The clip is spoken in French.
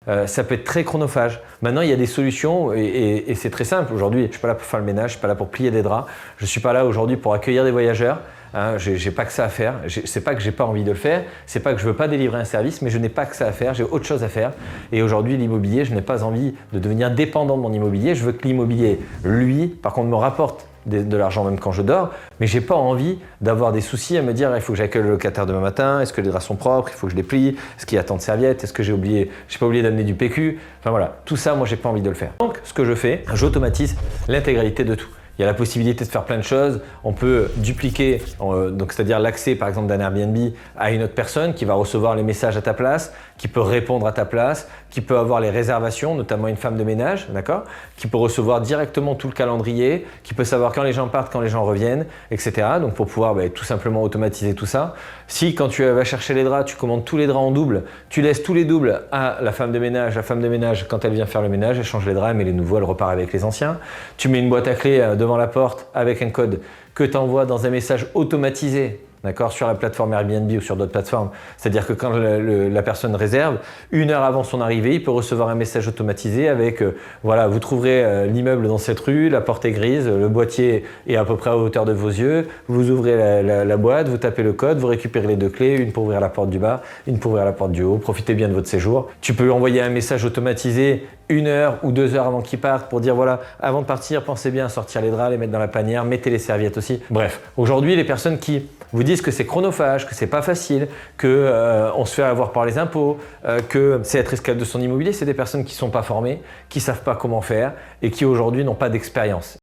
Ça peut être très chronophage. Maintenant, il y a des solutions et c'est très simple. Aujourd'hui, je ne suis pas là pour faire le ménage, je ne suis pas là pour plier des draps, je ne suis pas là aujourd'hui pour accueillir des voyageurs. Hein, j'ai pas que ça à faire. C'est pas que j'ai pas envie de le faire, c'est pas que je veux pas délivrer un service, mais je n'ai pas que ça à faire, j'ai autre chose à faire. Et aujourd'hui, l'immobilier, je n'ai pas envie de devenir dépendant de mon immobilier. Je veux que l'immobilier, lui, par contre, me rapporte de l'argent même quand je dors, mais j'ai pas envie d'avoir des soucis à me dire il faut que j'accueille le locataire demain matin, est-ce que les draps sont propres, il faut que je les plie, est-ce qu'il y a tant de serviettes, est-ce que j'ai pas oublié d'amener du PQ, enfin voilà, tout ça moi j'ai pas envie de le faire. Donc ce que je fais, j'automatise l'intégralité de tout. Il y a la possibilité de faire plein de choses. On peut dupliquer, c'est-à-dire l'accès par exemple d'un Airbnb à une autre personne qui va recevoir les messages à ta place, qui peut répondre à ta place, qui peut avoir les réservations, notamment une femme de ménage, d'accord, qui peut recevoir directement tout le calendrier, qui peut savoir quand les gens partent, quand les gens reviennent, etc. Donc pour pouvoir tout simplement automatiser tout ça. Si quand tu vas chercher les draps, tu commandes tous les draps en double, tu laisses tous les doubles à la femme de ménage quand elle vient faire le ménage, elle change les draps, elle met les nouveaux, elle repart avec les anciens. Tu mets une boîte à clés devant la porte avec un code que tu envoies dans un message automatisé, d'accord, sur la plateforme Airbnb ou sur d'autres plateformes. C'est-à-dire que quand la personne réserve, 1 heure avant son arrivée, il peut recevoir un message automatisé avec voilà, vous trouverez l'immeuble dans cette rue, la porte est grise, le boîtier est à peu près à hauteur de vos yeux, vous ouvrez la boîte, vous tapez le code, vous récupérez les 2 clés, une pour ouvrir la porte du bas, une pour ouvrir la porte du haut, profitez bien de votre séjour. Tu peux envoyer un message automatisé 1 heure ou 2 heures avant qu'ils partent pour dire voilà, avant de partir, pensez bien à sortir les draps, les mettre dans la panière, mettez les serviettes aussi. Bref, aujourd'hui, les personnes qui vous disent que c'est chronophage, que c'est pas facile, que on se fait avoir par les impôts, que c'est être esclave de son immobilier, c'est des personnes qui sont pas formées, qui savent pas comment faire et qui aujourd'hui n'ont pas d'expérience.